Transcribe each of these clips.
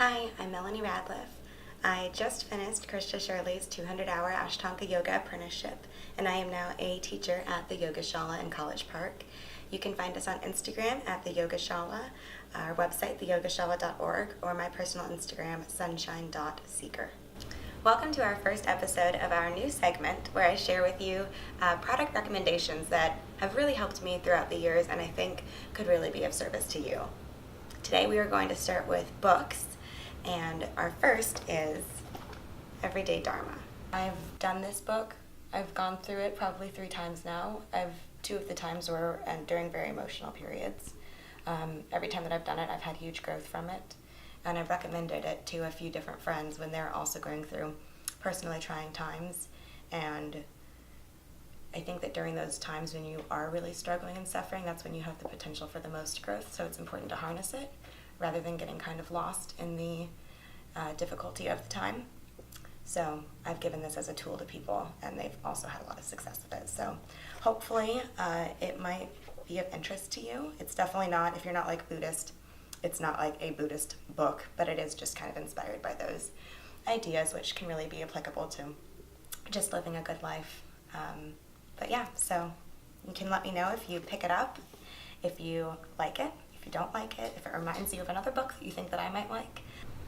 Hi, I'm Melanie Radliff. I just finished Krista Shirley's 200-hour Ashtanga Yoga apprenticeship, and I am now a teacher at the Yoga Shala in College Park. You can find us on Instagram at the Yoga Shala, our website, theyogashala.org, or my personal Instagram, sunshine.seeker. Welcome to our first episode of our new segment where I share with you product recommendations that have really helped me throughout the years and I think could really be of service to you. Today we are going to start with books, and our first is Everyday Dharma. I've done this book. I've gone through it probably 3 times now. Two of the times were during very emotional periods. Every time that I've done it, I've had huge growth from it. And I've recommended it to a few different friends when they're also going through personally trying times. And I think that during those times when you are really struggling and suffering, that's when you have the potential for the most growth. So it's important to harness it rather than getting kind of lost in the difficulty of the time. So I've given this as a tool to people, and they've also had a lot of success with it. So hopefully it might be of interest to you. It's definitely not, if you're not like Buddhist, it's not like a Buddhist book, but it is just kind of inspired by those ideas, which can really be applicable to just living a good life. But yeah, so you can let me know if you pick it up, if you like it, if you don't like it, if it reminds you of another book that you think that I might like.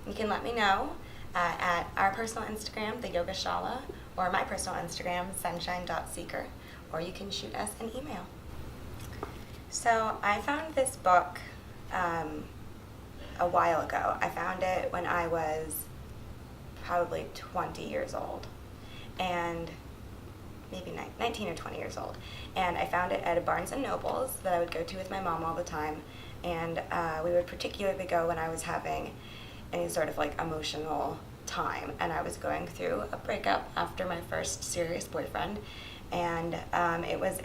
You can let me know at our personal Instagram, the Yoga Shala, or my personal Instagram, sunshine.seeker, or you can shoot us an email. So I found this book a while ago. I found it when I was probably 20 years old, and maybe 19 or 20 years old. And I found it at a Barnes & Noble's that I would go to with my mom all the time. And we would particularly go when I was having any sort of like emotional time. And I was going through a breakup after my first serious boyfriend. And it was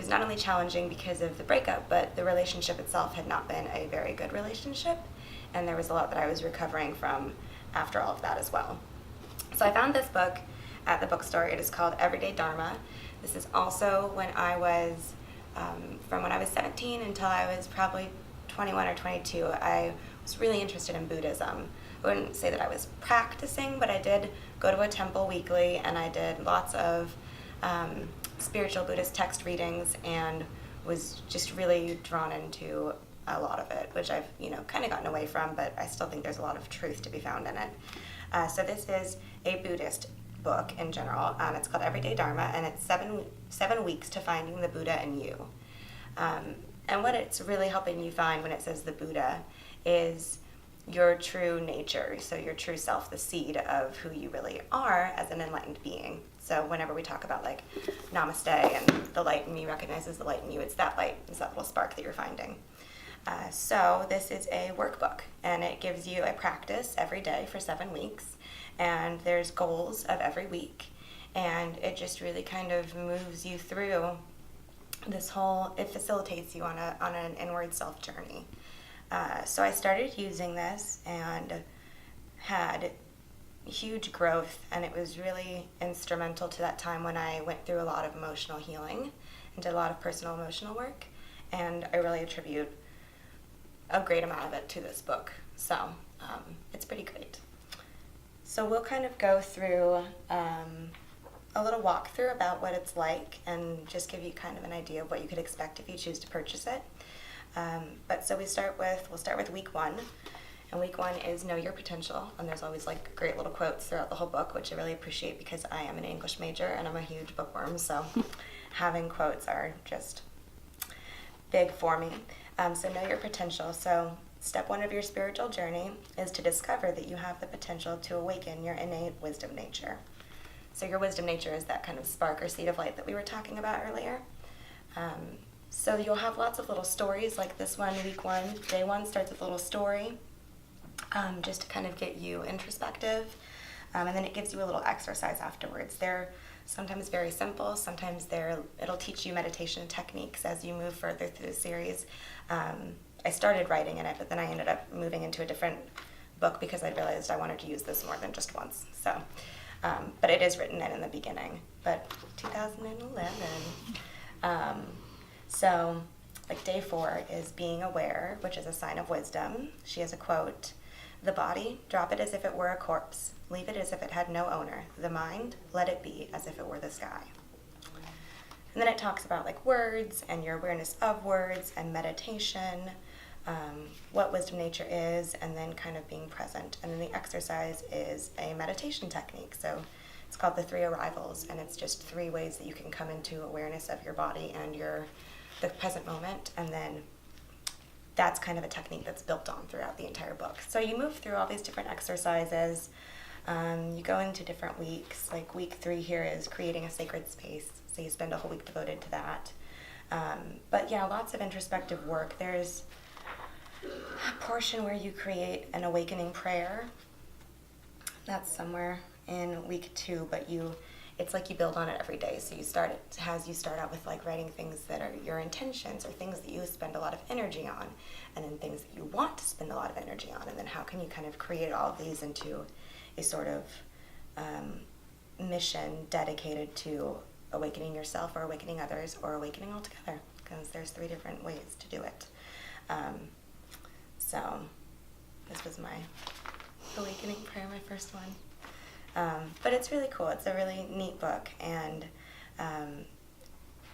not only challenging because of the breakup, but the relationship itself had not been a very good relationship. And there was a lot that I was recovering from after all of that as well. So I found this book at the bookstore. It is called Everyday Dharma. This is also when I was, from when I was 17 until I was probably 21 or 22, I was really interested in Buddhism. I wouldn't say that I was practicing, but I did go to a temple weekly, and I did lots of spiritual Buddhist text readings and was just really drawn into a lot of it, which I've kind of gotten away from, but I still think there's a lot of truth to be found in it. So this is a Buddhist book in general. It's called Everyday Dharma, and it's seven weeks to finding the Buddha in you. And what it's really helping you find when it says the Buddha is your true nature, so your true self, the seed of who you really are as an enlightened being. So whenever we talk about like namaste and the light in me recognizes the light in you, it's that light, it's that little spark that you're finding. So this is a workbook, and it gives you a practice every day for 7 weeks, and there's goals of every week, and it just really kind of moves you through this whole, it facilitates you on an inward self journey. So I started using this and had huge growth, and it was really instrumental to that time when I went through a lot of emotional healing and did a lot of personal emotional work, and I really attribute a great amount of it to this book. So it's pretty great. So we'll kind of go through a little walkthrough about what it's like and just give you kind of an idea of what you could expect if you choose to purchase it. But so we'll start with week 1. And week 1 is Know Your Potential. And there's always like great little quotes throughout the whole book, which I really appreciate because I am an English major and I'm a huge bookworm. So having quotes are just big for me. So know your potential. So step 1 of your spiritual journey is to discover that you have the potential to awaken your innate wisdom nature. So your wisdom nature is that kind of spark or seed of light that we were talking about earlier. So you'll have lots of little stories like this one, week 1. Day 1 starts with a little story, just to kind of get you introspective. And then it gives you a little exercise afterwards. They're sometimes very simple, sometimes it'll teach you meditation techniques as you move further through the series. I started writing in it, but then I ended up moving into a different book because I realized I wanted to use this more than just once. So, but it is written in the beginning, but 2011. So like day 4 is being aware, which is a sign of wisdom. She has a quote. The body, drop it as if it were a corpse. Leave it as if it had no owner. The mind, let it be as if it were the sky. And then it talks about like words and your awareness of words and meditation, what wisdom nature is, and then kind of being present. And then the exercise is a meditation technique. So it's called the 3 arrivals, and it's just 3 ways that you can come into awareness of your body and the present moment. And then that's kind of a technique that's built on throughout the entire book. So you move through all these different exercises. You go into different weeks. Like week 3 here is creating a sacred space. So you spend a whole week devoted to that. But yeah, lots of introspective work. There's a portion where you create an awakening prayer. That's somewhere in week 2, but it's like you build on it every day. So you start out with like writing things that are your intentions or things that you spend a lot of energy on, and then things that you want to spend a lot of energy on, and then how can you kind of create all of these into a sort of mission dedicated to awakening yourself or awakening others or awakening altogether, because there's 3 different ways to do it. So this was my awakening prayer, my first one. But it's really cool. It's a really neat book. And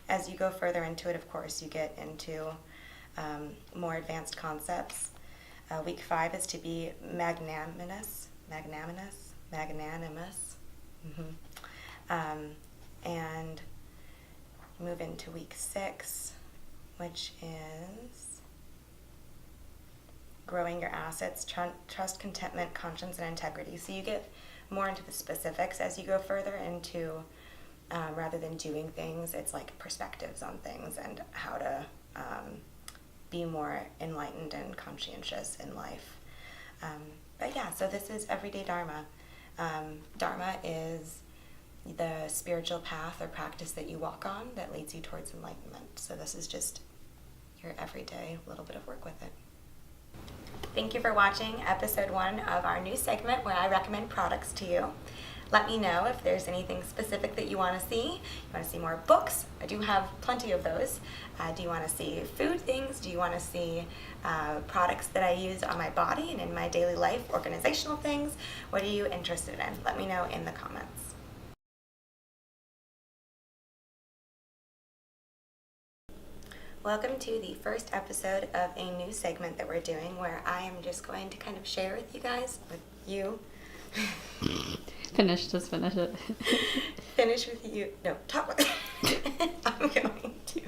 as you go further into it, of course, you get into more advanced concepts. Week 5 is to be magnanimous. And move into week 6, which is growing your assets, trust, contentment, conscience, and integrity. So you get more into the specifics as you go further into, rather than doing things, it's like perspectives on things and how to be more enlightened and conscientious in life. But yeah, so this is Everyday Dharma. Dharma is the spiritual path or practice that you walk on that leads you towards enlightenment. So this is just your everyday little bit of work with it. Thank you for watching episode 1 of our new segment where I recommend products to you. Let me know if there's anything specific that you want to see. You want to see more books? I do have plenty of those. Do you want to see food things? Do you want to see products that I use on my body and in my daily life, organizational things? What are you interested in? Let me know in the comments. Welcome to the first episode of a new segment that we're doing where I am just going to kind of share with you guys, with you. Just finish it. Finish with you. No, talk with I'm going to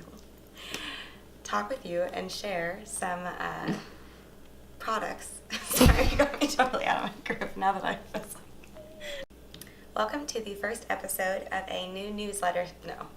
talk with you and share some products. Sorry, you got me totally out of my groove now that I was like. Welcome to the first episode of a new newsletter. No.